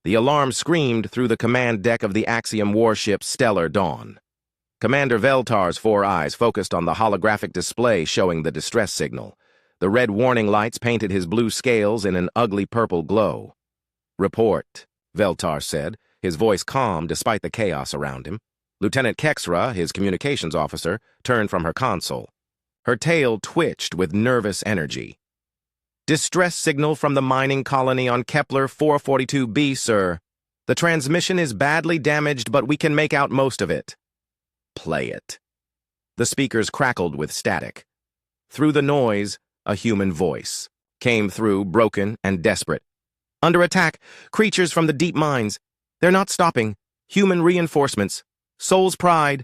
The alarm screamed through the command deck of the Axiom warship Stellar Dawn. Commander Veltar's 4 eyes focused on the holographic display showing the distress signal. The red warning lights painted his blue scales in an ugly purple glow. "Report," Veltar said, his voice calm despite the chaos around him. Lieutenant Kexra, his communications officer, turned from her console. Her tail twitched with nervous energy. "Distress signal from the mining colony on Kepler 442b, sir. The transmission is badly damaged, but we can make out most of it." "Play it." The speakers crackled with static. Through the noise, a human voice came through, broken and desperate. "Under attack, creatures from the deep mines. They're not stopping. Human reinforcements. Soul's pride.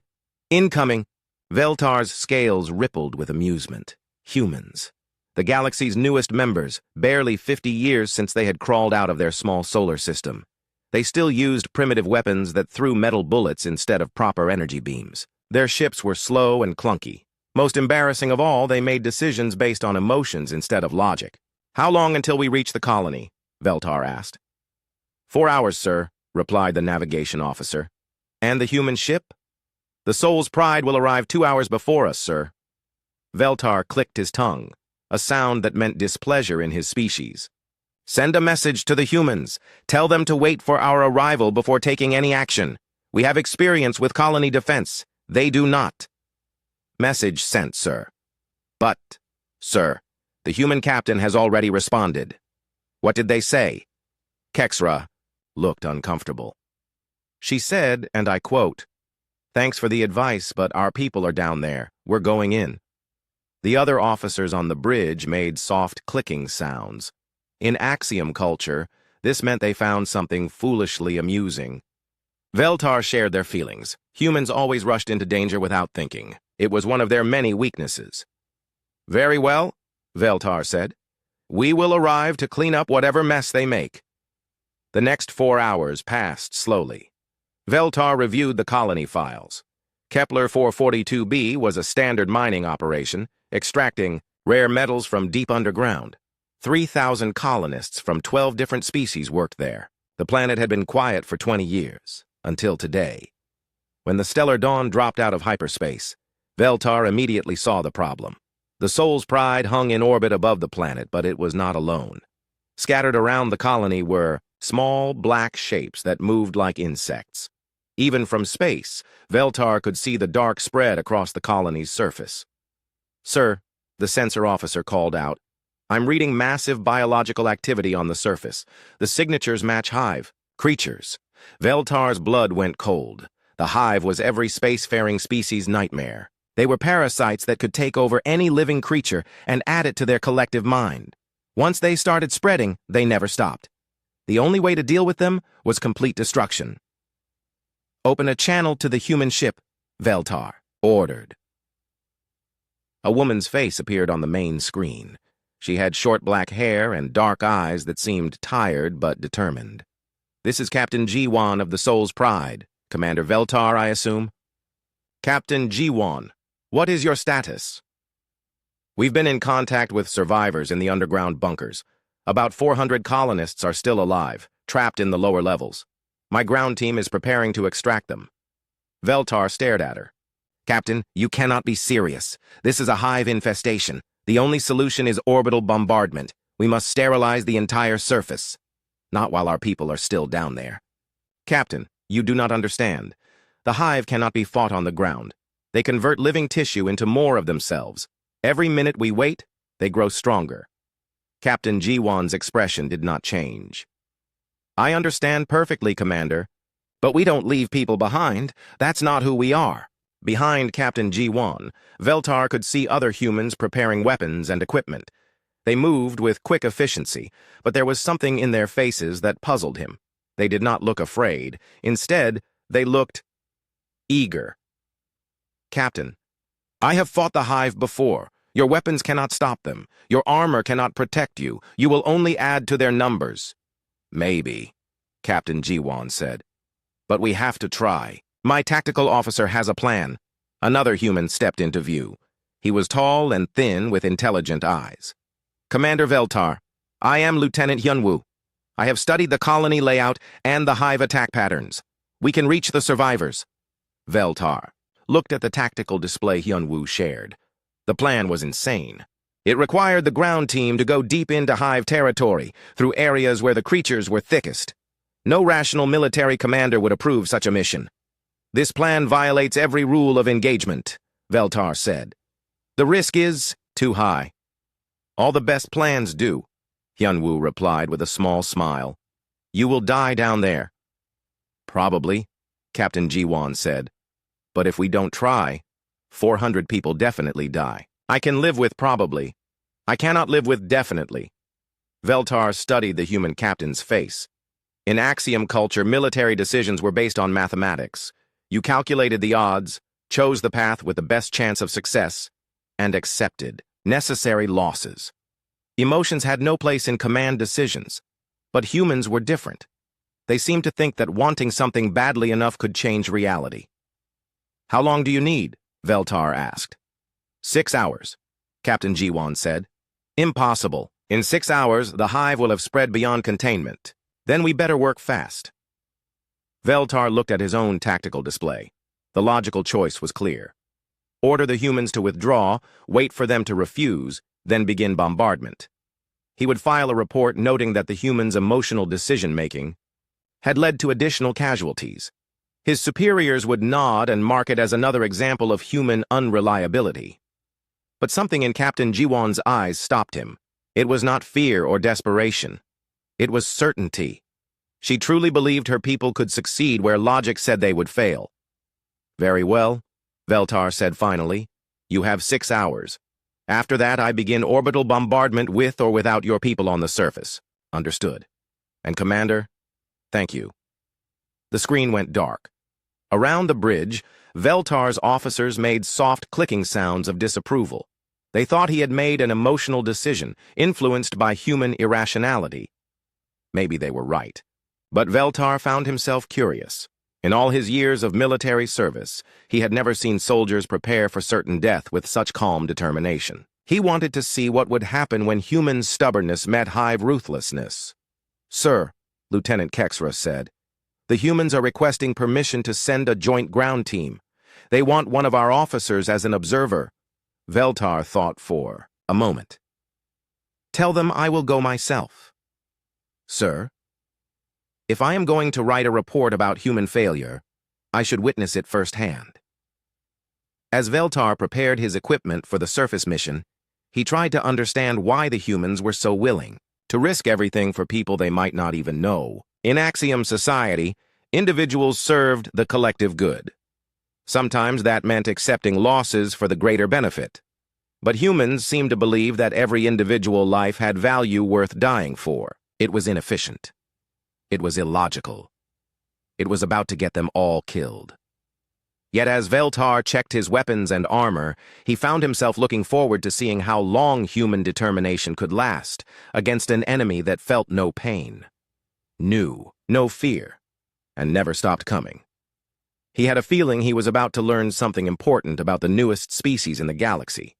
Incoming." Veltar's scales rippled with amusement. Humans. The galaxy's newest members, barely 50 years since they had crawled out of their small solar system. They still used primitive weapons that threw metal bullets instead of proper energy beams. Their ships were slow and clunky. Most embarrassing of all, they made decisions based on emotions instead of logic. "How long until we reach the colony?" Veltar asked. 4 hours, sir," replied the navigation officer. "And the human ship?" "The Soul's Pride will arrive 2 hours before us, sir." Veltar clicked his tongue, a sound that meant displeasure in his species. "Send a message to the humans. Tell them to wait for our arrival before taking any action. We have experience with colony defense. They do not." "Message sent, sir." "But, sir, the human captain has already responded." "What did they say?" Kexra looked uncomfortable. She said, and I quote, "Thanks for the advice, but our people are down there. We're going in." The other officers on the bridge made soft clicking sounds. In Axiom culture, this meant they found something foolishly amusing. Veltar shared their feelings. Humans always rushed into danger without thinking. It was one of their many weaknesses. "Very well," Veltar said. "We will arrive to clean up whatever mess they make." The next 4 hours passed slowly. Veltar reviewed the colony files. Kepler 442b was a standard mining operation, extracting rare metals from deep underground. 3,000 colonists from 12 different species worked there. The planet had been quiet for 20 years, until today. When the Stellar Dawn dropped out of hyperspace, Veltar immediately saw the problem. The Soul's Pride hung in orbit above the planet, but it was not alone. Scattered around the colony were small, black shapes that moved like insects. Even from space, Veltar could see the dark spread across the colony's surface. "Sir," the sensor officer called out, "I'm reading massive biological activity on the surface. The signatures match hive creatures." Veltar's blood went cold. The hive was every spacefaring species' nightmare. They were parasites that could take over any living creature and add it to their collective mind. Once they started spreading, they never stopped. The only way to deal with them was complete destruction. "Open a channel to the human ship," Veltar ordered. A woman's face appeared on the main screen. She had short black hair and dark eyes that seemed tired but determined. "This is Captain G1 of the Soul's Pride. Commander Veltar, I assume?" "Captain G1, what is your status?" "We've been in contact with survivors in the underground bunkers. About 400 colonists are still alive, trapped in the lower levels. My ground team is preparing to extract them." Veltar stared at her. "Captain, you cannot be serious. This is a hive infestation. The only solution is orbital bombardment. We must sterilize the entire surface. Not while our people are still down there." "Captain, you do not understand. The hive cannot be fought on the ground. They convert living tissue into more of themselves. Every minute we wait, they grow stronger." Captain G1's expression did not change. "I understand perfectly, Commander. But we don't leave people behind. That's not who we are." Behind Captain G1, Veltar could see other humans preparing weapons and equipment. They moved with quick efficiency, but there was something in their faces that puzzled him. They did not look afraid. Instead, they looked eager. "Captain, I have fought the hive before. Your weapons cannot stop them. Your armor cannot protect you. You will only add to their numbers." "Maybe," Captain G1 said. "But we have to try. My tactical officer has a plan." Another human stepped into view. He was tall and thin with intelligent eyes. "Commander Veltar, I am Lieutenant Hyunwoo." I have studied the colony layout and the hive attack patterns. We can reach the survivors. Veltar looked at the tactical display Hyunwoo shared. The plan was insane. It required the ground team to go deep into hive territory, through areas where the creatures were thickest. No rational military commander would approve such a mission. This plan violates every rule of engagement, Veltar said. The risk is too high. All the best plans do, Hyunwoo replied with a small smile. You will die down there. Probably, Captain Jiwon said. But if we don't try, 400 people definitely die. I can live with probably. I cannot live with definitely. Veltar studied the human captain's face. In Axiom culture, military decisions were based on mathematics. You calculated the odds, chose the path with the best chance of success, and accepted necessary losses. Emotions had no place in command decisions, but humans were different. They seemed to think that wanting something badly enough could change reality. How long do you need? Veltar asked. 6 hours, Captain Jiwon said. Impossible. In 6 hours, the hive will have spread beyond containment. Then we better work fast. Veltar looked at his own tactical display. The logical choice was clear. Order the humans to withdraw, wait for them to refuse, then begin bombardment. He would file a report noting that the humans' emotional decision-making had led to additional casualties. His superiors would nod and mark it as another example of human unreliability. But something in Captain Jiwon's eyes stopped him. It was not fear or desperation. It was certainty. She truly believed her people could succeed where logic said they would fail. Very well, Veltar said finally. You have 6 hours. After that, I begin orbital bombardment with or without your people on the surface. Understood. And Commander, thank you. The screen went dark. Around the bridge, Veltar's officers made soft clicking sounds of disapproval. They thought he had made an emotional decision, influenced by human irrationality. Maybe they were right. But Veltar found himself curious. In all his years of military service, he had never seen soldiers prepare for certain death with such calm determination. He wanted to see what would happen when human stubbornness met hive ruthlessness. Sir, Lieutenant Kexra said, the humans are requesting permission to send a joint ground team. They want one of our officers as an observer. Veltar thought for a moment. Tell them I will go myself. Sir? If I am going to write a report about human failure, I should witness it firsthand. As Veltar prepared his equipment for the surface mission, he tried to understand why the humans were so willing to risk everything for people they might not even know. In Axiom society, individuals served the collective good. Sometimes that meant accepting losses for the greater benefit. But humans seemed to believe that every individual life had value worth dying for. It was inefficient. It was illogical. It was about to get them all killed. Yet as Veltar checked his weapons and armor, he found himself looking forward to seeing how long human determination could last against an enemy that felt no pain, knew no fear, and never stopped coming. He had a feeling he was about to learn something important about the newest species in the galaxy.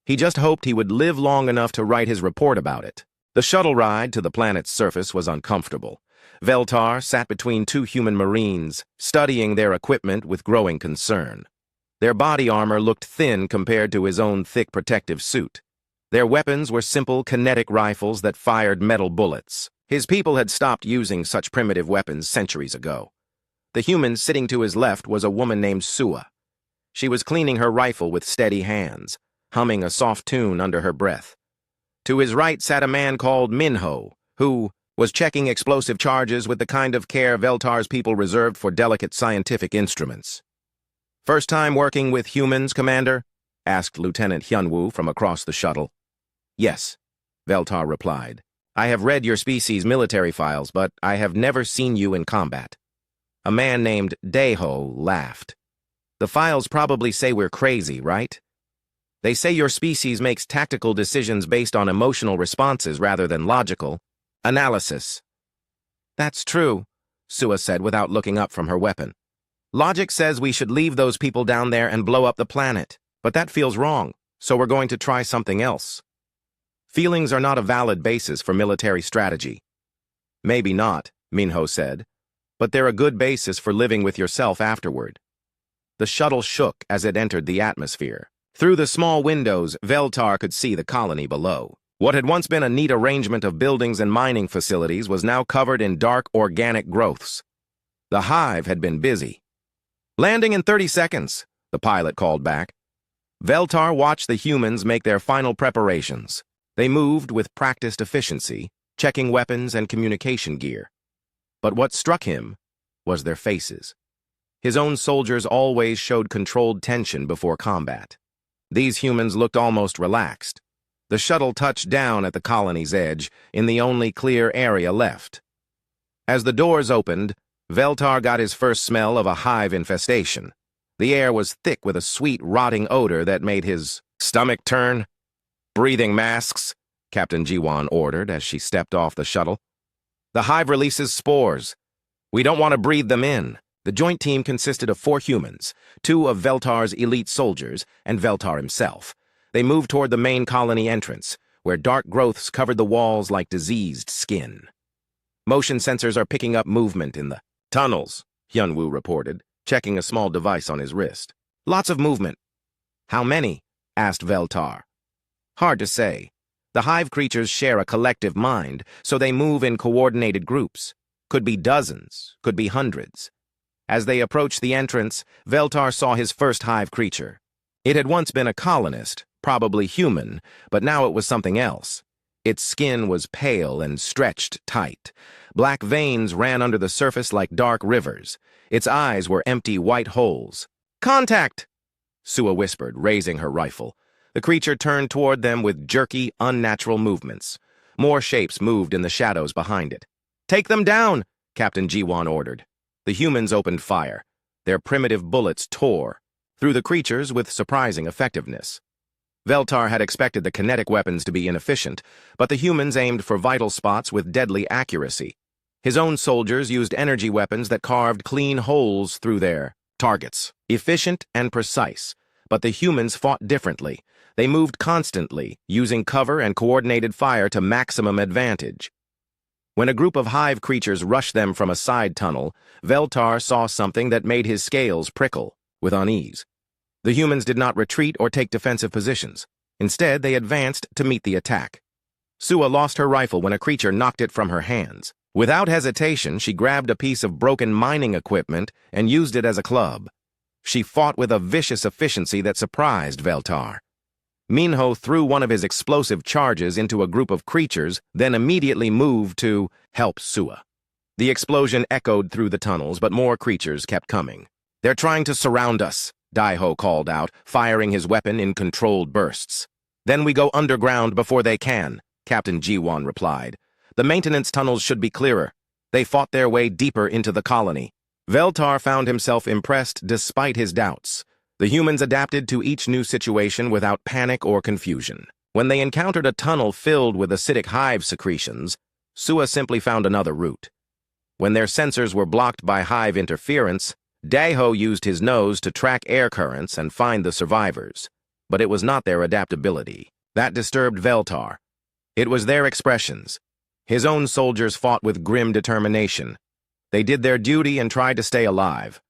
He just hoped he would live long enough to write his report about it. The shuttle ride to the planet's surface was uncomfortable. Veltar sat between two human marines, studying their equipment with growing concern. Their body armor looked thin compared to his own thick protective suit. Their weapons were simple kinetic rifles that fired metal bullets. His people had stopped using such primitive weapons centuries ago. The human sitting to his left was a woman named Sua. She was cleaning her rifle with steady hands, humming a soft tune under her breath. To his right sat a man called Minho, who was checking explosive charges with the kind of care Veltar's people reserved for delicate scientific instruments. First time working with humans, Commander? Asked Lieutenant Hyunwoo from across the shuttle. Yes, Veltar replied. I have read your species' military files, but I have never seen you in combat. A man named Daeho laughed. The files probably say we're crazy, right? They say your species makes tactical decisions based on emotional responses rather than logical analysis. That's true, Sua said without looking up from her weapon. Logic says we should leave those people down there and blow up the planet, but that feels wrong, so we're going to try something else. Feelings are not a valid basis for military strategy. Maybe not, Minho said, but they're a good basis for living with yourself afterward. The shuttle shook as it entered the atmosphere. Through the small windows, Veltar could see the colony below. What had once been a neat arrangement of buildings and mining facilities was now covered in dark organic growths. The hive had been busy. "Landing in 30 seconds, the pilot called back. Veltar watched the humans make their final preparations. They moved with practiced efficiency, checking weapons and communication gear. But what struck him was their faces. His own soldiers always showed controlled tension before combat. These humans looked almost relaxed. The shuttle touched down at the colony's edge, in the only clear area left. As the doors opened, Veltar got his first smell of a hive infestation. The air was thick with a sweet, rotting odor that made his stomach turn. "Breathing masks," Captain Jiwan ordered as she stepped off the shuttle. "The hive releases spores. We don't want to breathe them in." The joint team consisted of 4 humans, 2 of Veltar's elite soldiers, and Veltar himself. They moved toward the main colony entrance, where dark growths covered the walls like diseased skin. "Motion sensors are picking up movement in the tunnels," Hyunwoo reported, checking a small device on his wrist. "Lots of movement." "How many?" asked Veltar. "Hard to say. The hive creatures share a collective mind, so they move in coordinated groups. Could be dozens, could be hundreds." As they approached the entrance, Veltar saw his first hive creature. It had once been a colonist, probably human, but now it was something else. Its skin was pale and stretched tight. Black veins ran under the surface like dark rivers. Its eyes were empty white holes. "Contact!" Sua whispered, raising her rifle. The creature turned toward them with jerky, unnatural movements. More shapes moved in the shadows behind it. "Take them down!" Captain Jiwan ordered. The humans opened fire. Their primitive bullets tore through the creatures with surprising effectiveness. Veltar had expected the kinetic weapons to be inefficient, but the humans aimed for vital spots with deadly accuracy. His own soldiers used energy weapons that carved clean holes through their targets. Efficient and precise, but the humans fought differently. They moved constantly, using cover and coordinated fire to maximum advantage. When a group of hive creatures rushed them from a side tunnel, Veltar saw something that made his scales prickle with unease. The humans did not retreat or take defensive positions. Instead, they advanced to meet the attack. Sua lost her rifle when a creature knocked it from her hands. Without hesitation, she grabbed a piece of broken mining equipment and used it as a club. She fought with a vicious efficiency that surprised Veltar. Minho threw one of his explosive charges into a group of creatures, then immediately moved to help Sua. The explosion echoed through the tunnels, but more creatures kept coming. "They're trying to surround us," Daiho called out, firing his weapon in controlled bursts. "Then we go underground before they can," Captain Jiwan replied. "The maintenance tunnels should be clearer." They fought their way deeper into the colony. Veltar found himself impressed despite his doubts. The humans adapted to each new situation without panic or confusion. When they encountered a tunnel filled with acidic hive secretions, Sua simply found another route. When their sensors were blocked by hive interference, Daiho used his nose to track air currents and find the survivors. But it was not their adaptability that disturbed Veltar. It was their expressions. His own soldiers fought with grim determination. They did their duty and tried to stay alive.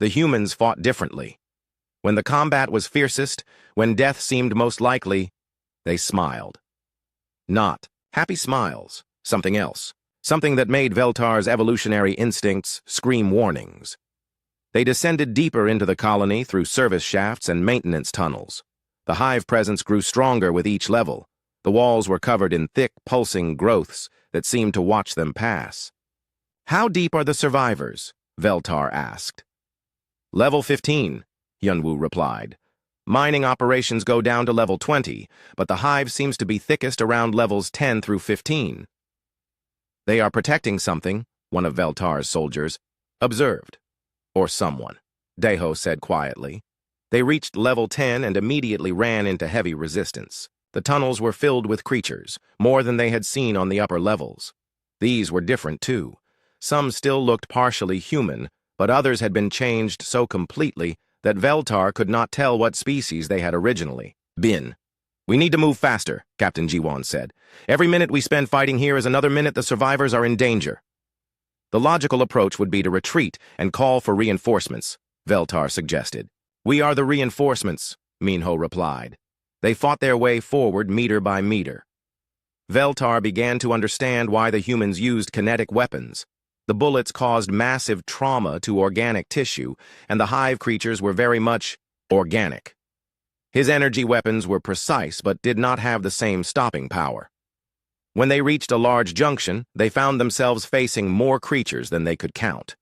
The humans fought differently. When the combat was fiercest, when death seemed most likely, they smiled. Not happy smiles, something else. Something that made Veltar's evolutionary instincts scream warnings. They descended deeper into the colony through service shafts and maintenance tunnels. The hive presence grew stronger with each level. The walls were covered in thick, pulsing growths that seemed to watch them pass. "How deep are the survivors?" Veltar asked. "Level 15, Hyunwoo replied. "Mining operations go down to level 20, but the hive seems to be thickest around levels 10 through 15. "They are protecting something," one of Veltar's soldiers observed. "Or someone," Daiho said quietly. They reached level 10 and immediately ran into heavy resistance. The tunnels were filled with creatures, more than they had seen on the upper levels. These were different, too. Some still looked partially human, but others had been changed so completely that Veltar could not tell what species they had originally been. We need to move faster, Captain Jiwon said. Every minute we spend fighting here is another minute the survivors are in danger. The logical approach would be to retreat and call for reinforcements, Veltar suggested. We are the reinforcements, Minho replied. They fought their way forward meter by meter. Veltar began to understand why the humans used kinetic weapons. The bullets caused massive trauma to organic tissue, and the hive creatures were very much organic. His energy weapons were precise but did not have the same stopping power. When they reached a large junction, they found themselves facing more creatures than they could count.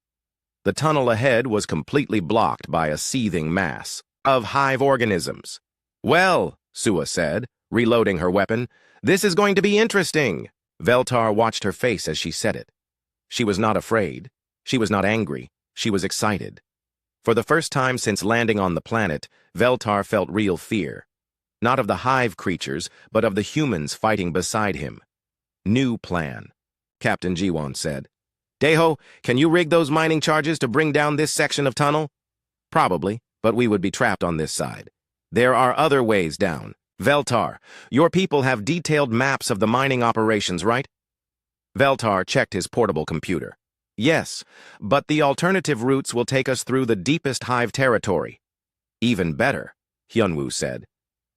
The tunnel ahead was completely blocked by a seething mass of hive organisms. Well, Sua said, reloading her weapon, this is going to be interesting. Veltar watched her face as she said it. She was not afraid. She was not angry. She was excited. For the first time since landing on the planet, Veltar felt real fear. Not of the hive creatures, but of the humans fighting beside him. New plan, Captain Jiwon said. Daeho, can you rig those mining charges to bring down this section of tunnel? Probably, but we would be trapped on this side. There are other ways down. Veltar, your people have detailed maps of the mining operations, right? Veltar checked his portable computer. Yes, but the alternative routes will take us through the deepest hive territory. Even better, Hyunwoo said.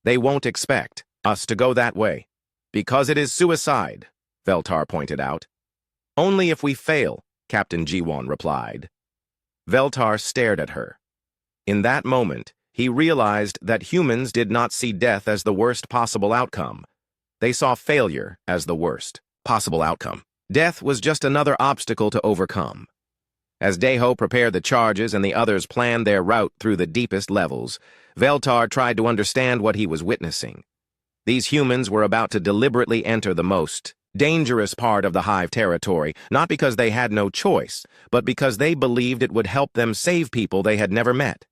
They won't expect us to go that way. Because it is suicide, Veltar pointed out. Only if we fail, Captain Jiwon replied. Veltar stared at her. In that moment, he realized that humans did not see death as the worst possible outcome. They saw failure as the worst possible outcome. Death was just another obstacle to overcome. As Daeho prepared the charges and the others planned their route through the deepest levels, Veltar tried to understand what he was witnessing. These humans were about to deliberately enter the most dangerous part of the hive territory, not because they had no choice, but because they believed it would help them save people they had never met.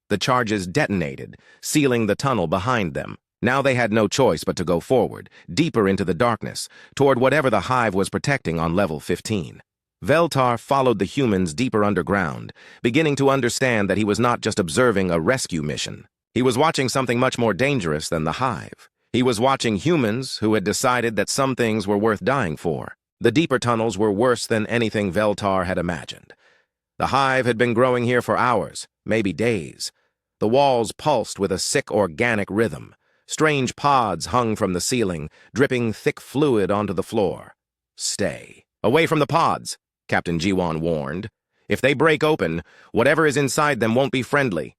The charges detonated, sealing the tunnel behind them. Now they had no choice but to go forward, deeper into the darkness, toward whatever the hive was protecting on level 15. Veltar followed the humans deeper underground, beginning to understand that he was not just observing a rescue mission. He was watching something much more dangerous than the hive. He was watching humans who had decided that some things were worth dying for. The deeper tunnels were worse than anything Veltar had imagined. The hive had been growing here for hours, maybe days. The walls pulsed with a sick organic rhythm. Strange pods hung from the ceiling, dripping thick fluid onto the floor. Stay away from the pods, Captain Jiwon warned. If they break open, whatever is inside them won't be friendly.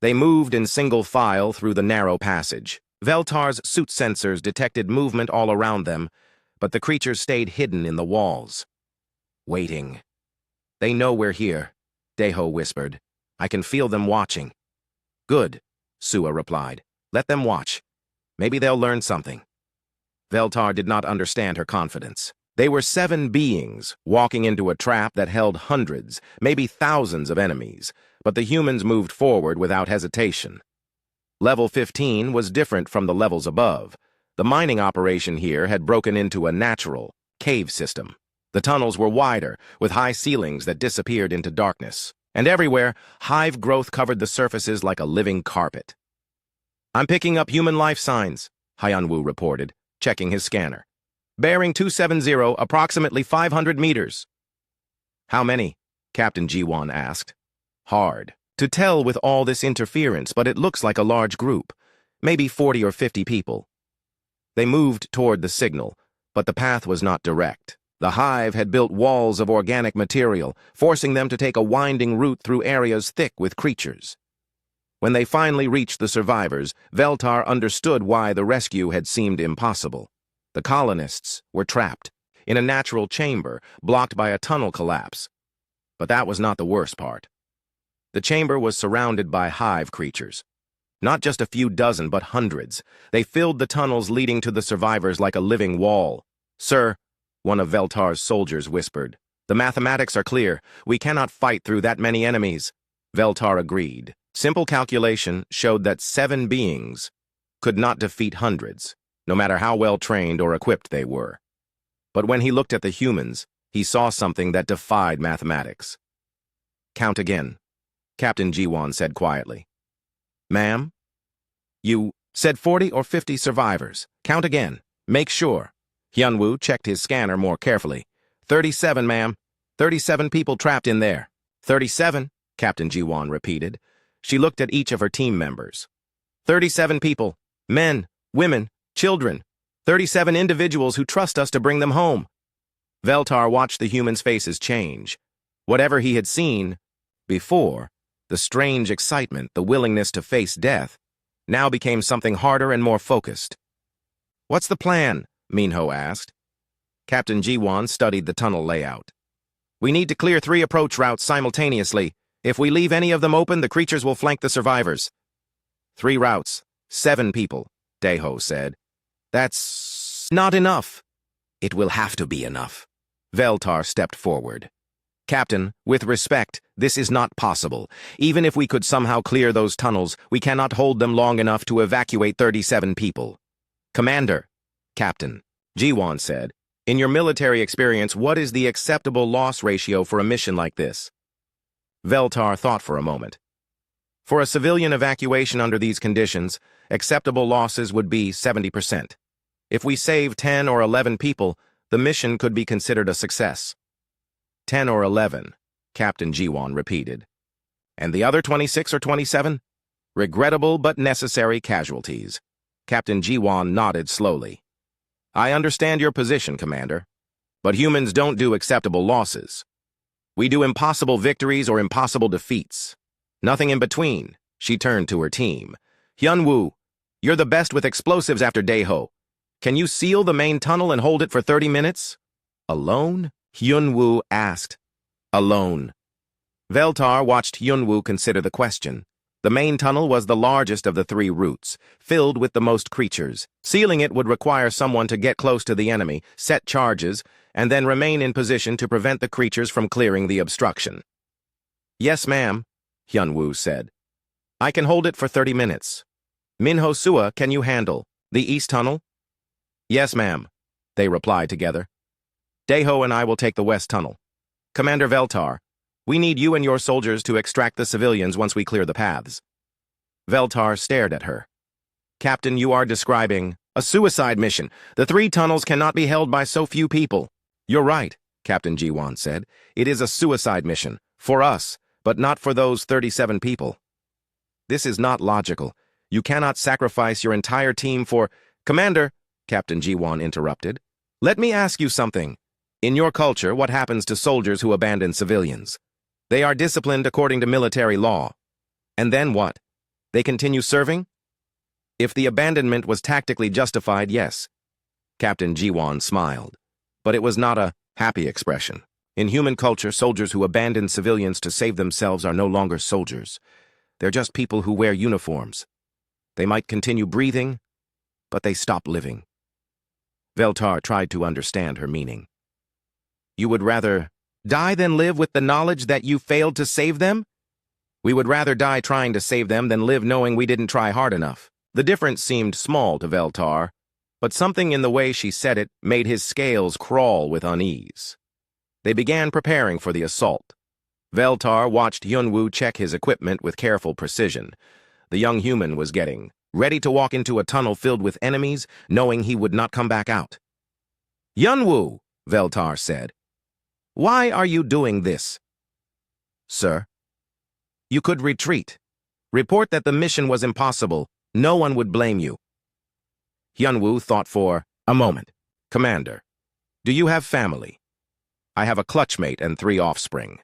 They moved in single file through the narrow passage. Veltar's suit sensors detected movement all around them, but the creatures stayed hidden in the walls. Waiting. They know we're here, Daeho whispered. I can feel them watching. Good, Sua replied. Let them watch. Maybe they'll learn something. Veltar did not understand her confidence. They were 7 beings walking into a trap that held hundreds, maybe thousands of enemies, but the humans moved forward without hesitation. Level 15 was different from the levels above. The mining operation here had broken into a natural cave system. The tunnels were wider, with high ceilings that disappeared into darkness. And everywhere, hive growth covered the surfaces like a living carpet. I'm picking up human life signs, Hyunwoo reported, checking his scanner. Bearing 270, approximately 500 meters. How many? Captain Jiwon asked. Hard to tell with all this interference, but it looks like a large group. Maybe 40 or 50 people. They moved toward the signal, but the path was not direct. The hive had built walls of organic material, forcing them to take a winding route through areas thick with creatures. When they finally reached the survivors, Veltar understood why the rescue had seemed impossible. The colonists were trapped in a natural chamber, blocked by a tunnel collapse. But that was not the worst part. The chamber was surrounded by hive creatures. Not just a few dozen, but hundreds. They filled the tunnels leading to the survivors like a living wall. Sir, one of Veltar's soldiers whispered, the mathematics are clear. We cannot fight through that many enemies. Veltar agreed. Simple calculation showed that 7 beings could not defeat hundreds, no matter how well trained or equipped they were. But when he looked at the humans, he saw something that defied mathematics. Count again, Captain Jiwon said quietly. Ma'am? You Said 40 or 50 survivors. Count again. Make sure. Hyunwoo checked his scanner more carefully. 37, ma'am. 37 people trapped in there. 37, Captain Ji-won repeated. She looked at each of her team members. 37 people. Men, women, children. 37 individuals who trust us to bring them home. Veltar watched the humans' faces change. Whatever he had seen before, the strange excitement, the willingness to face death, now became something harder and more focused. What's the plan? Minho asked. Captain Ji-won studied the tunnel layout. We need to clear 3 approach routes simultaneously. If we leave any of them open, the creatures will flank the survivors. 3 routes, 7 people, Daeho said. That's not enough. It will have to be enough. Veltar stepped forward. Captain, with respect, this is not possible. Even if we could somehow clear those tunnels, we cannot hold them long enough to evacuate 37 people. Commander, Captain, Ji-won said, in your military experience, what is the acceptable loss ratio for a mission like this? Veltar thought for a moment. For a civilian evacuation under these conditions, acceptable losses would be 70%. If we save 10 or 11 people, the mission could be considered a success. 10 or 11, Captain Ji-won repeated. And the other 26 or 27? Regrettable but necessary casualties. Captain Ji-won nodded slowly. I understand your position, Commander. But humans don't do acceptable losses. We do impossible victories or impossible defeats. Nothing in between. She turned to her team. Hyunwoo, you're the best with explosives after Daeho. Can you seal the main tunnel and hold it for 30 minutes? Alone? Hyunwoo asked. Alone. Veltar watched Hyunwoo consider the question. The main tunnel was the largest of the 3 routes, filled with the most creatures. Sealing it would require someone to get close to the enemy, set charges, and then remain in position to prevent the creatures from clearing the obstruction. Yes, ma'am, Hyunwoo said. I can hold it for 30 minutes. Minho Sua, can you handle the east tunnel? Yes, ma'am, they replied together. Daeho and I will take the west tunnel. Commander Veltar, we need you and your soldiers to extract the civilians once we clear the paths. Veltar stared at her. Captain, you are describing a suicide mission. The 3 tunnels cannot be held by so few people. You're right, Captain Ji-won said. It is a suicide mission, for us, but not for those 37 people. This is not logical. You cannot sacrifice your entire team for— Commander, Captain Ji-won interrupted. Let me ask you something. In your culture, what happens to soldiers who abandon civilians? They are disciplined according to military law. And then what? They continue serving? If the abandonment was tactically justified, yes. Captain Ji-won smiled. But it was not a happy expression. In human culture, soldiers who abandon civilians to save themselves are no longer soldiers. They're just people who wear uniforms. They might continue breathing, but they stop living. Veltar tried to understand her meaning. You would rather die than live with the knowledge that you failed to save them? We would rather die trying to save them than live knowing we didn't try hard enough. The difference seemed small to Veltar, but something in the way she said it made his scales crawl with unease. They began preparing for the assault. Veltar watched Hyunwoo check his equipment with careful precision. The young human was getting ready to walk into a tunnel filled with enemies, knowing he would not come back out. Hyunwoo, Veltar said. Why are you doing this? Sir, you could retreat. Report that the mission was impossible. No one would blame you. Hyunwoo thought for a moment. Commander, do you have family? I have a clutchmate and 3 offspring.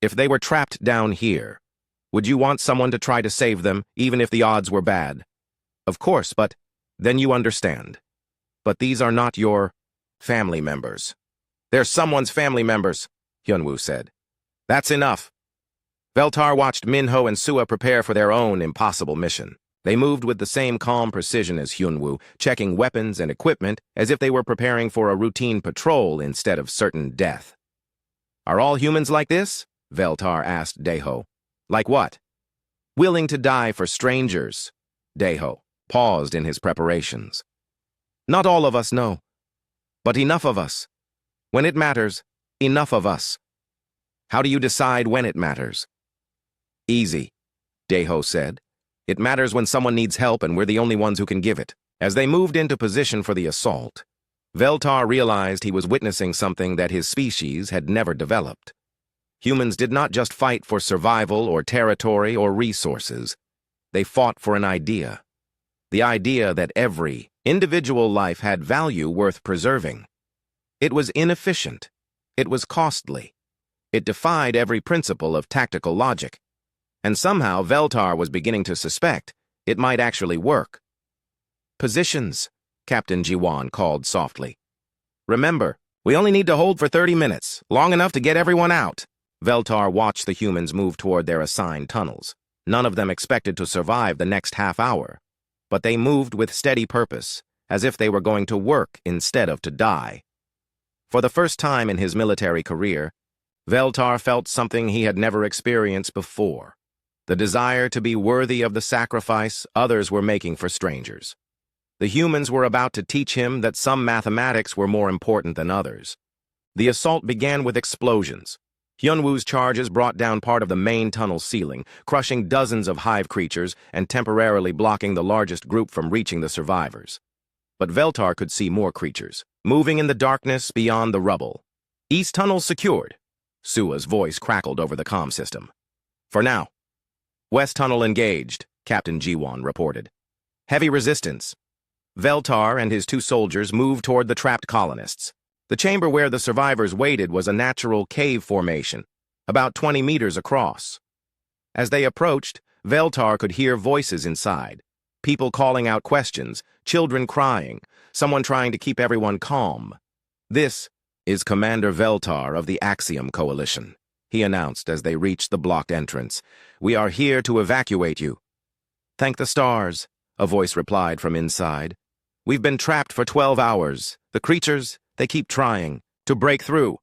If they were trapped down here, would you want someone to try to save them, even if the odds were bad? Of course, but then you understand. But these are not your family members. They're someone's family members, Hyunwoo said. That's enough. Veltar watched Minho and Sua prepare for their own impossible mission. They moved with the same calm precision as Hyunwoo, checking weapons and equipment as if they were preparing for a routine patrol instead of certain death. Are all humans like this? Veltar asked Daeho. Like what? Willing to die for strangers. Daeho paused in his preparations. Not all of us, no. But enough of us. When it matters, enough of us. How do you decide when it matters? Easy, Daeho said. It matters when someone needs help and we're the only ones who can give it. As they moved into position for the assault, Veltar realized he was witnessing something that his species had never developed. Humans did not just fight for survival or territory or resources. They fought for an idea. The idea that every individual life had value worth preserving. It was inefficient. It was costly. It defied every principle of tactical logic. And somehow Veltar was beginning to suspect it might actually work. "Positions," Captain Jiwan called softly. "Remember, we only need to hold for 30 minutes, long enough to get everyone out." Veltar watched the humans move toward their assigned tunnels. None of them expected to survive the next half hour, but they moved with steady purpose, as if they were going to work instead of to die. For the first time in his military career, Veltar felt something he had never experienced before, the desire to be worthy of the sacrifice others were making for strangers. The humans were about to teach him that some mathematics were more important than others. The assault began with explosions. Hyunwoo's charges brought down part of the main tunnel ceiling, crushing dozens of hive creatures and temporarily blocking the largest group from reaching the survivors. But Veltar could see more creatures, moving in the darkness beyond the rubble. "East tunnel secured," Sua's voice crackled over the comm system. "For now." "West tunnel engaged," Captain Jiwan reported. "Heavy resistance." Veltar and his two soldiers moved toward the trapped colonists. The chamber where the survivors waited was a natural cave formation, about 20 meters across. As they approached, Veltar could hear voices inside, people calling out questions, children crying, someone trying to keep everyone calm. "This is Commander Veltar of the Axiom Coalition," he announced as they reached the blocked entrance. "We are here to evacuate you." "Thank the stars," a voice replied from inside. "We've been trapped for 12 hours. The creatures, they keep trying to break through."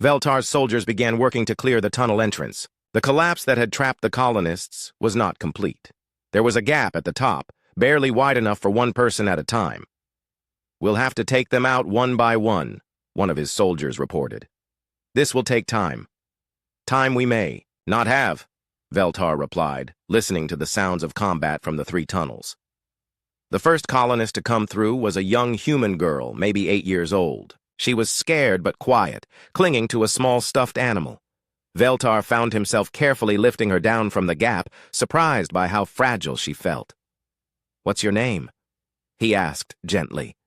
Veltar's soldiers began working to clear the tunnel entrance. The collapse that had trapped the colonists was not complete. There was a gap at the top, barely wide enough for one person at a time. "We'll have to take them out one by one," one of his soldiers reported. "This will take time. Time we may not have," Veltar replied, listening to the sounds of combat from the three tunnels. The first colonist to come through was a young human girl, maybe 8 years old. She was scared but quiet, clinging to a small stuffed animal. Veltar found himself carefully lifting her down from the gap, surprised by how fragile she felt. "What's your name?" he asked gently.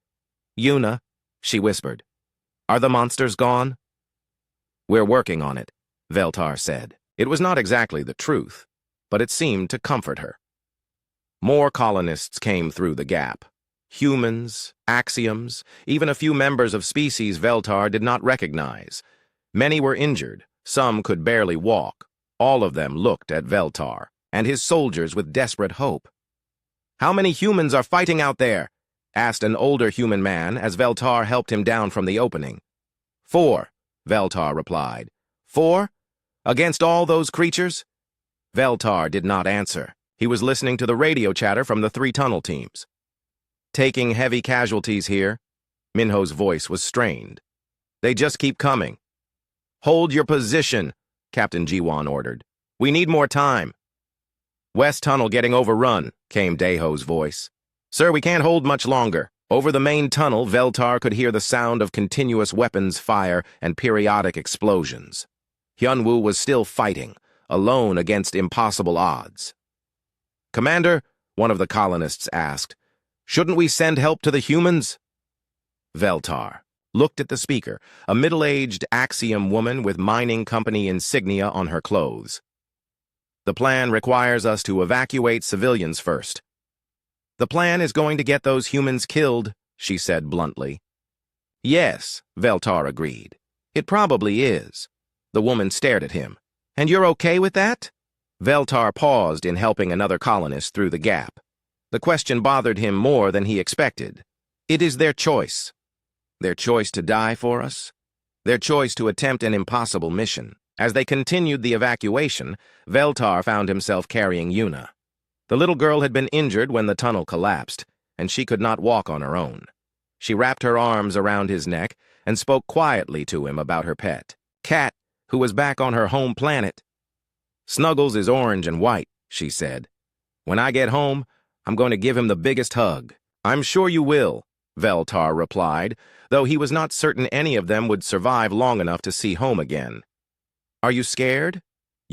"Yuna," she whispered. "Are the monsters gone?" "We're working on it," Veltar said. It was not exactly the truth, but it seemed to comfort her. More colonists came through the gap. Humans, axioms, even a few members of species Veltar did not recognize. Many were injured, some could barely walk. All of them looked at Veltar and his soldiers with desperate hope. "How many humans are fighting out there?" asked an older human man as Veltar helped him down from the opening. "4," Veltar replied. "4? Against all those creatures?" Veltar did not answer. He was listening to the radio chatter from the three tunnel teams. "Taking heavy casualties here." Minho's voice was strained. "They just keep coming." "Hold your position," Captain Jiwan ordered. "We need more time." "West tunnel getting overrun," came Daeho's voice. "Sir, we can't hold much longer." Over the main tunnel, Veltar could hear the sound of continuous weapons fire and periodic explosions. Hyunwoo was still fighting, alone against impossible odds. "Commander," one of the colonists asked, "shouldn't we send help to the humans?" Veltar looked at the speaker, a middle-aged Axiom woman with mining company insignia on her clothes. "The plan requires us to evacuate civilians first." "The plan is going to get those humans killed," she said bluntly. "Yes," Veltar agreed. "It probably is." The woman stared at him. "And you're okay with that?" Veltar paused in helping another colonist through the gap. The question bothered him more than he expected. It is their choice. Their choice to die for us? Their choice to attempt an impossible mission. As they continued the evacuation, Veltar found himself carrying Yuna. The little girl had been injured when the tunnel collapsed, and she could not walk on her own. She wrapped her arms around his neck and spoke quietly to him about her pet, Cat, who was back on her home planet. "Snuggles is orange and white," she said. When I get home, I'm going to give him the biggest hug. I'm sure you will, Veltar replied, though he was not certain any of them would survive long enough to see home again. Are you scared?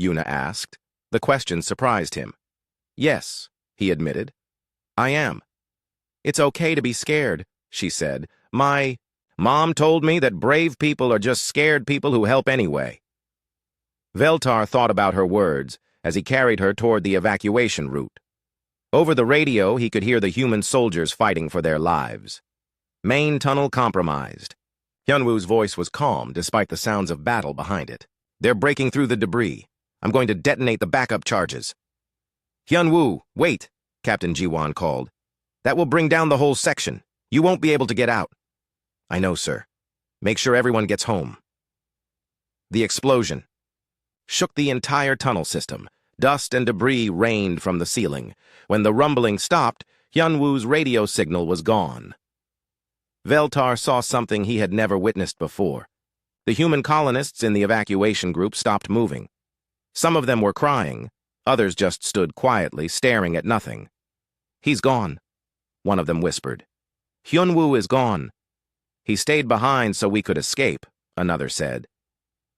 Yuna asked. The question surprised him. Yes, he admitted. I am. It's okay to be scared, she said. My mom told me that brave people are just scared people who help anyway. Veltar thought about her words as he carried her toward the evacuation route. Over the radio, he could hear the human soldiers fighting for their lives. Main tunnel compromised. Hyunwoo's voice was calm despite the sounds of battle behind it. They're breaking through the debris. I'm going to detonate the backup charges. Hyunwoo, wait, Captain Jiwon called. That will bring down the whole section. You won't be able to get out. I know, sir. Make sure everyone gets home. The explosion shook the entire tunnel system. Dust and debris rained from the ceiling. When the rumbling stopped, Hyunwoo's radio signal was gone. Veltar saw something he had never witnessed before. The human colonists in the evacuation group stopped moving. Some of them were crying. Others just stood quietly, staring at nothing. He's gone, one of them whispered. Hyunwoo is gone. He stayed behind so we could escape, another said.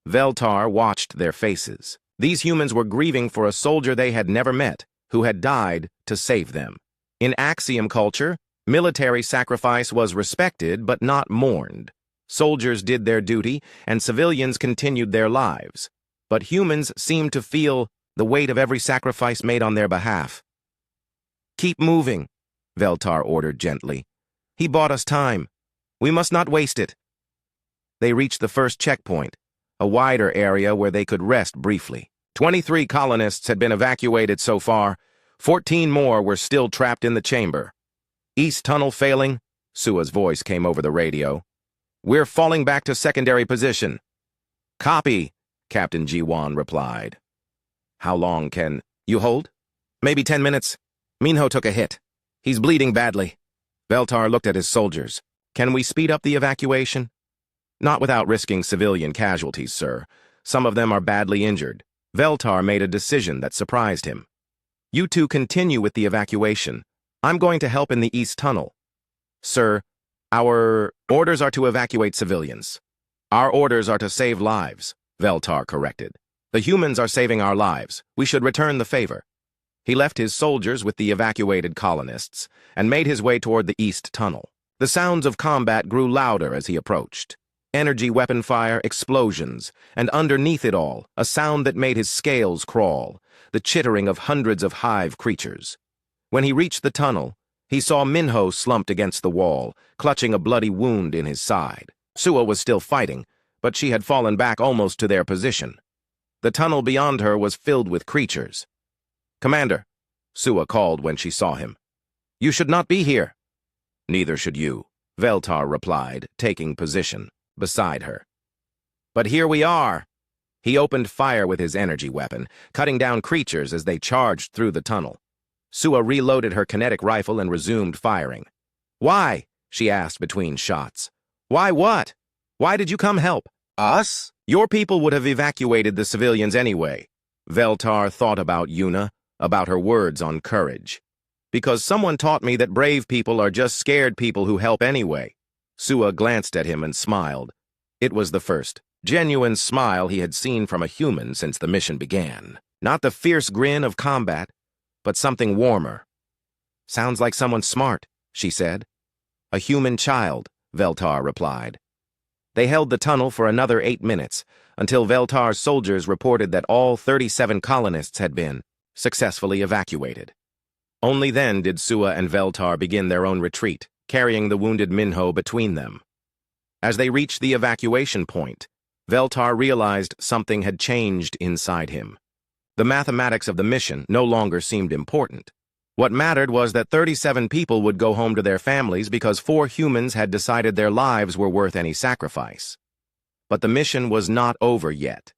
Veltar watched their faces. These humans were grieving for a soldier they had never met, who had died to save them. In Axiom culture, military sacrifice was respected but not mourned. Soldiers did their duty, and civilians continued their lives. But humans seemed to feel the weight of every sacrifice made on their behalf. Keep moving, Veltar ordered gently. He bought us time. We must not waste it. They reached the first checkpoint, a wider area where they could rest briefly. 23 colonists had been evacuated so far. 14 more were still trapped in the chamber. East tunnel failing, Sua's voice came over the radio. We're falling back to secondary position. Copy, Captain Jiwon replied. How long can you hold? Maybe 10 minutes. Minho took a hit. He's bleeding badly. Veltar looked at his soldiers. Can we speed up the evacuation? Not without risking civilian casualties, sir. Some of them are badly injured. Veltar made a decision that surprised him. You two continue with the evacuation. I'm going to help in the East Tunnel. Sir, our orders are to evacuate civilians. Our orders are to save lives, Veltar corrected. The humans are saving our lives. We should return the favor. He left his soldiers with the evacuated colonists and made his way toward the East Tunnel. The sounds of combat grew louder as he approached. Energy weapon fire, explosions, and underneath it all, a sound that made his scales crawl, the chittering of hundreds of hive creatures. When he reached the tunnel, he saw Minho slumped against the wall, clutching a bloody wound in his side. Sua was still fighting, but she had fallen back almost to their position. The tunnel beyond her was filled with creatures. Commander, Sua called when she saw him. You should not be here. Neither should you, Veltar replied, taking position beside her. But here we are. He opened fire with his energy weapon, cutting down creatures as they charged through the tunnel. Sua reloaded her kinetic rifle and resumed firing. Why? She asked between shots. Why what? Why did you come help? Us? Your people would have evacuated the civilians anyway. Veltar thought about Yuna, about her words on courage. Because someone taught me that brave people are just scared people who help anyway. Sua glanced at him and smiled. It was the first genuine smile he had seen from a human since the mission began. Not the fierce grin of combat, but something warmer. Sounds like someone smart, she said. A human child, Veltar replied. They held the tunnel for another 8 minutes, until Veltar's soldiers reported that all 37 colonists had been successfully evacuated. Only then did Sua and Veltar begin their own retreat, carrying the wounded Minho between them. As they reached the evacuation point, Veltar realized something had changed inside him. The mathematics of the mission no longer seemed important. What mattered was that 37 people would go home to their families because 4 humans had decided their lives were worth any sacrifice. But the mission was not over yet.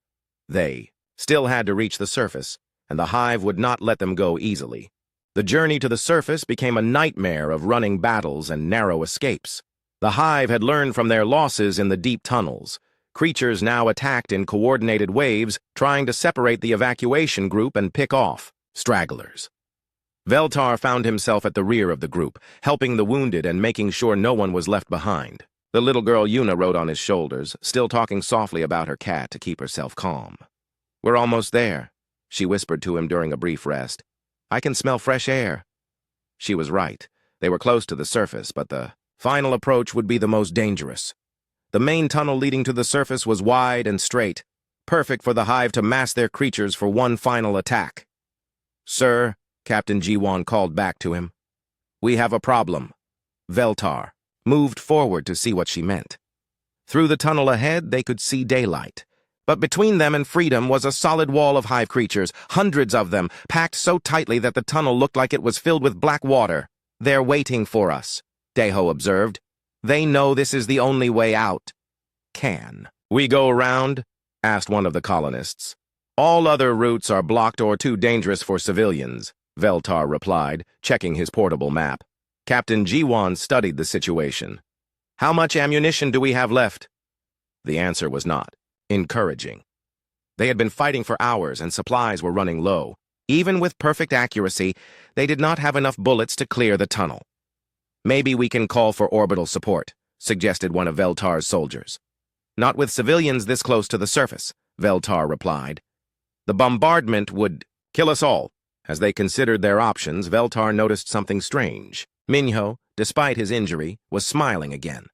They still had to reach the surface, and the hive would not let them go easily. The journey to the surface became a nightmare of running battles and narrow escapes. The hive had learned from their losses in the deep tunnels. Creatures now attacked in coordinated waves, trying to separate the evacuation group and pick off stragglers. Veltar found himself at the rear of the group, helping the wounded and making sure no one was left behind. The little girl Yuna rode on his shoulders, still talking softly about her cat to keep herself calm. "We're almost there," she whispered to him during a brief rest. "I can smell fresh air." She was right. They were close to the surface, but the final approach would be the most dangerous. The main tunnel leading to the surface was wide and straight, perfect for the hive to mass their creatures for one final attack. "Sir," Captain G1 called back to him, "we have a problem." Veltar moved forward to see what she meant. Through the tunnel ahead, they could see daylight. But between them and freedom was a solid wall of hive creatures, hundreds of them, packed so tightly that the tunnel looked like it was filled with black water. "They're waiting for us," Deho observed. "They know this is the only way out." "Can we go around?" asked one of the colonists. "All other routes are blocked or too dangerous for civilians," Veltar replied, checking his portable map. Captain G1 studied the situation. "How much ammunition do we have left?" The answer was not encouraging. They had been fighting for hours and supplies were running low. Even with perfect accuracy, they did not have enough bullets to clear the tunnel. "Maybe we can call for orbital support," suggested one of Veltar's soldiers. "Not with civilians this close to the surface," Veltar replied. "The bombardment would kill us all." As they considered their options, Veltar noticed something strange. Minho, despite his injury, was smiling again.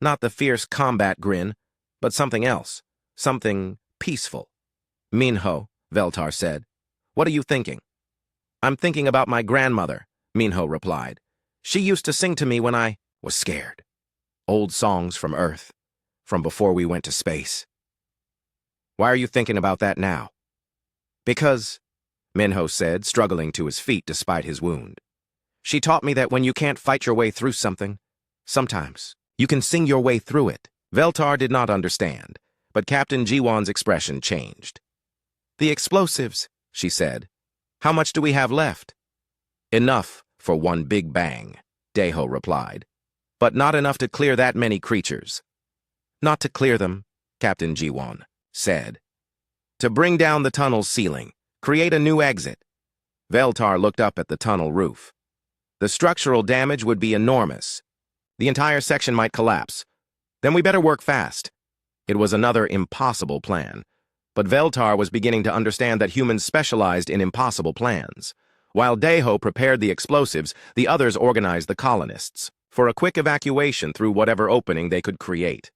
Not the fierce combat grin, but something else, something peaceful. "Minho," Veltar said, "what are you thinking?" "I'm thinking about my grandmother," Minho replied. "She used to sing to me when I was scared. Old songs from Earth, from before we went to space." "Why are you thinking about that now?" "Because," Minho said, struggling to his feet despite his wound, "she taught me that when you can't fight your way through something, sometimes you can sing your way through it." Veltar did not understand, but Captain G1's expression changed. "The explosives," she said. "How much do we have left?" "Enough for one big bang," Deho replied. "But not enough to clear that many creatures." "Not to clear them," Captain G1 said. "To bring down the tunnel's ceiling, create a new exit." Veltar looked up at the tunnel roof. "The structural damage would be enormous. The entire section might collapse. Then we better work fast." It was another impossible plan, but Veltar was beginning to understand that humans specialized in impossible plans. While Deho prepared the explosives, the others organized the colonists for a quick evacuation through whatever opening they could create.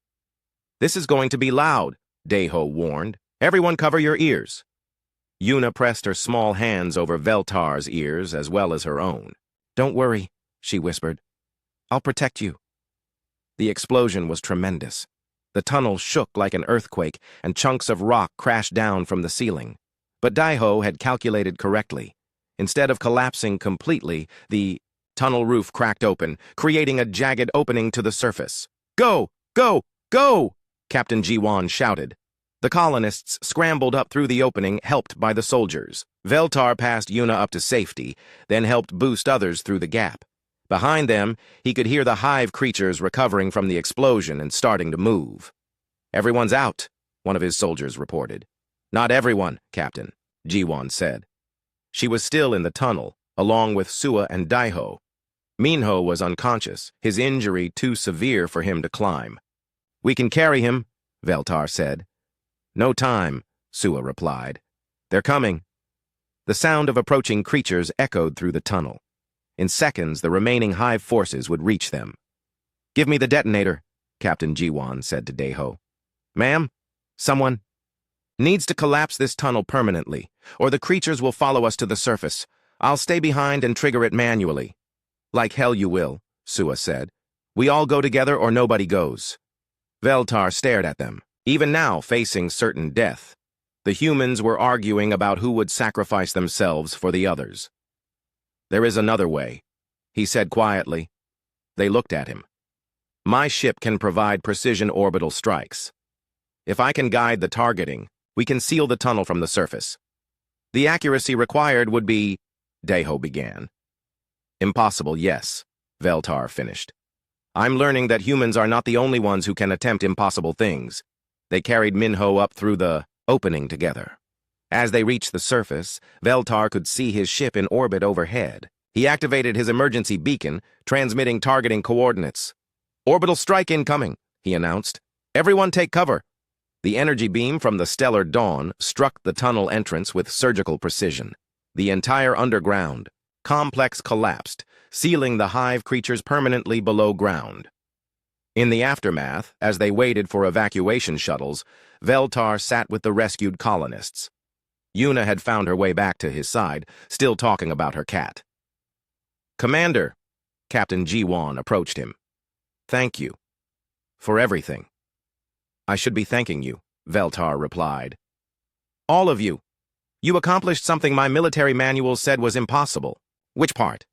"This is going to be loud," Deho warned. "Everyone cover your ears." Yuna pressed her small hands over Veltar's ears as well as her own. "Don't worry," she whispered. "I'll protect you." The explosion was tremendous. The tunnel shook like an earthquake, and chunks of rock crashed down from the ceiling. But Deho had calculated correctly. Instead of collapsing completely, the tunnel roof cracked open, creating a jagged opening to the surface. "Go! Go! Go!" Captain G1 shouted. The colonists scrambled up through the opening, helped by the soldiers. Veltar passed Yuna up to safety, then helped boost others through the gap. Behind them, he could hear the hive creatures recovering from the explosion and starting to move. "Everyone's out," one of his soldiers reported. "Not everyone, Captain," G1 said. She was still in the tunnel, along with Sua and Daiho. Minho was unconscious, his injury too severe for him to climb. "We can carry him," Veltar said. "No time," Sua replied. "They're coming." The sound of approaching creatures echoed through the tunnel. In seconds, the remaining hive forces would reach them. "Give me the detonator," Captain G1 said to Deho. "Ma'am, someone needs to collapse this tunnel permanently, or the creatures will follow us to the surface. I'll stay behind and trigger it manually." "Like hell you will," Sua said. "We all go together or nobody goes." Veltar stared at them, even now facing certain death. The humans were arguing about who would sacrifice themselves for the others. "There is another way," he said quietly. They looked at him. "My ship can provide precision orbital strikes. If I can guide the targeting, we can seal the tunnel from the surface. The accuracy required would be," Deho began. "Impossible, yes," Veltar finished. "I'm learning that humans are not the only ones who can attempt impossible things." They carried Minho up through the opening together. As they reached the surface, Veltar could see his ship in orbit overhead. He activated his emergency beacon, transmitting targeting coordinates. "Orbital strike incoming," he announced. "Everyone take cover." The energy beam from the stellar dawn struck the tunnel entrance with surgical precision. The entire underground complex collapsed, sealing the hive creatures permanently below ground. In the aftermath, as they waited for evacuation shuttles, Veltar sat with the rescued colonists. Yuna had found her way back to his side, still talking about her cat. "Commander," Captain Jiwan approached him. "Thank you. For everything." "I should be thanking you," Veltar replied. "All of you. You accomplished something my military manual said was impossible." "Which part?"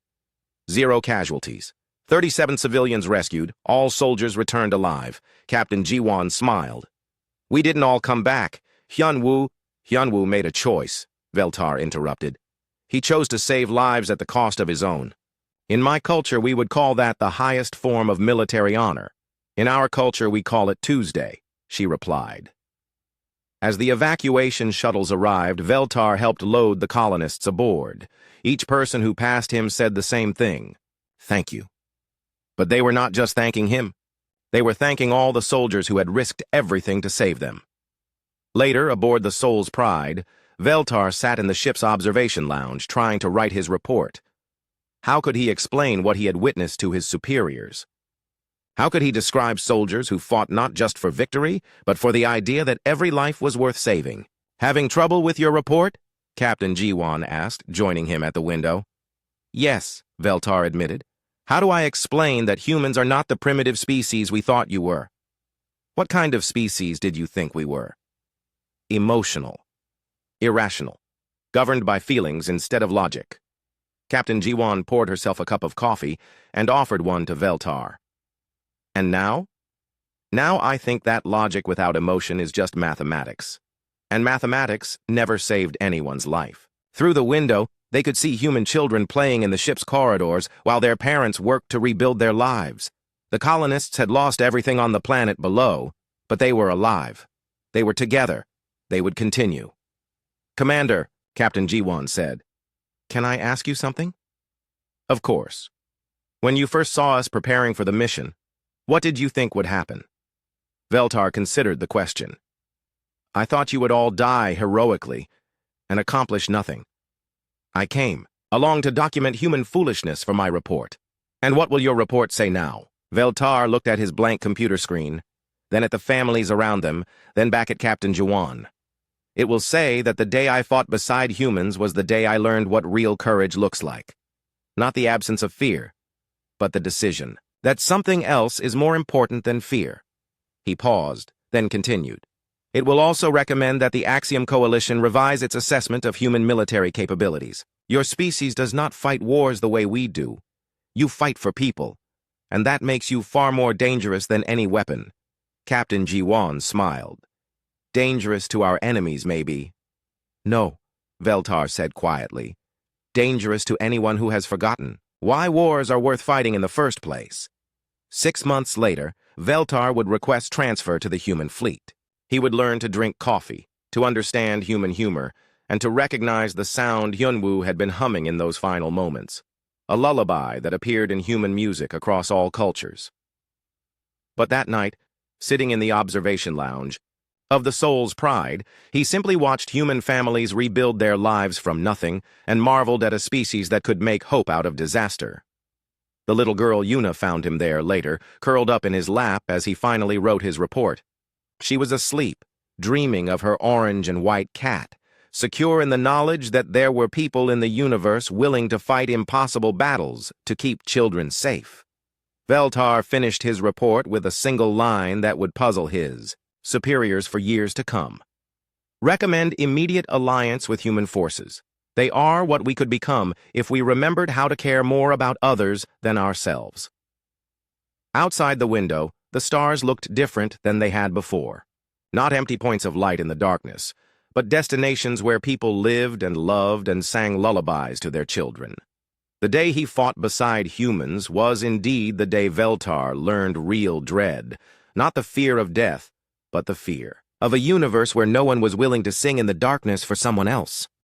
"0 casualties. 37 civilians rescued, all soldiers returned alive." Captain Jiwan smiled. "We didn't all come back. Hyunwoo made a choice," Veltar interrupted. "He chose to save lives at the cost of his own. In my culture, we would call that the highest form of military honor. In our culture, we call it Tuesday," she replied. As the evacuation shuttles arrived, Veltar helped load the colonists aboard. Each person who passed him said the same thing: "Thank you." But they were not just thanking him. They were thanking all the soldiers who had risked everything to save them. Later, aboard the Soul's Pride, Veltar sat in the ship's observation lounge trying to write his report. How could he explain what he had witnessed to his superiors? How could he describe soldiers who fought not just for victory, but for the idea that every life was worth saving? "Having trouble with your report?" Captain Jiwan asked, joining him at the window. "Yes," Veltar admitted. "How do I explain that humans are not the primitive species we thought you were?" "What kind of species did you think we were?" "Emotional. Irrational. Governed by feelings instead of logic." Captain Jiwan poured herself a cup of coffee and offered one to Veltar. "And now?" "Now I think that logic without emotion is just mathematics. And mathematics never saved anyone's life." Through the window, they could see human children playing in the ship's corridors while their parents worked to rebuild their lives. The colonists had lost everything on the planet below, but they were alive. They were together. They would continue. "Commander," Captain Jiwan said, "can I ask you something?" "Of course. When you first saw us preparing for the mission, what did you think would happen?" Veltar considered the question. "I thought you would all die heroically and accomplish nothing. I came along to document human foolishness for my report." "And what will your report say now?" Veltar looked at his blank computer screen, then at the families around them, then back at Captain Jiwan. "It will say that the day I fought beside humans was the day I learned what real courage looks like. Not the absence of fear, but the decision that something else is more important than fear." He paused, then continued. "It will also recommend that the Axiom Coalition revise its assessment of human military capabilities. Your species does not fight wars the way we do. You fight for people, and that makes you far more dangerous than any weapon." Captain Jiwan smiled. "Dangerous to our enemies, maybe." "No," Veltar said quietly. "Dangerous to anyone who has forgotten why wars are worth fighting in the first place." 6 months later, Veltar would request transfer to the human fleet. He would learn to drink coffee, to understand human humor, and to recognize the sound Hyunwoo had been humming in those final moments, a lullaby that appeared in human music across all cultures. But that night, sitting in the observation lounge of the Soul's Pride, he simply watched human families rebuild their lives from nothing and marveled at a species that could make hope out of disaster. The little girl Yuna found him there later, curled up in his lap as he finally wrote his report. She was asleep, dreaming of her orange and white cat, secure in the knowledge that there were people in the universe willing to fight impossible battles to keep children safe. Veltar finished his report with a single line that would puzzle his superiors for years to come. "Recommend immediate alliance with human forces. They are what we could become if we remembered how to care more about others than ourselves." Outside the window, the stars looked different than they had before. Not empty points of light in the darkness, but destinations where people lived and loved and sang lullabies to their children. The day he fought beside humans was indeed the day Veltar learned real dread, not the fear of death, but the fear of a universe where no one was willing to sing in the darkness for someone else.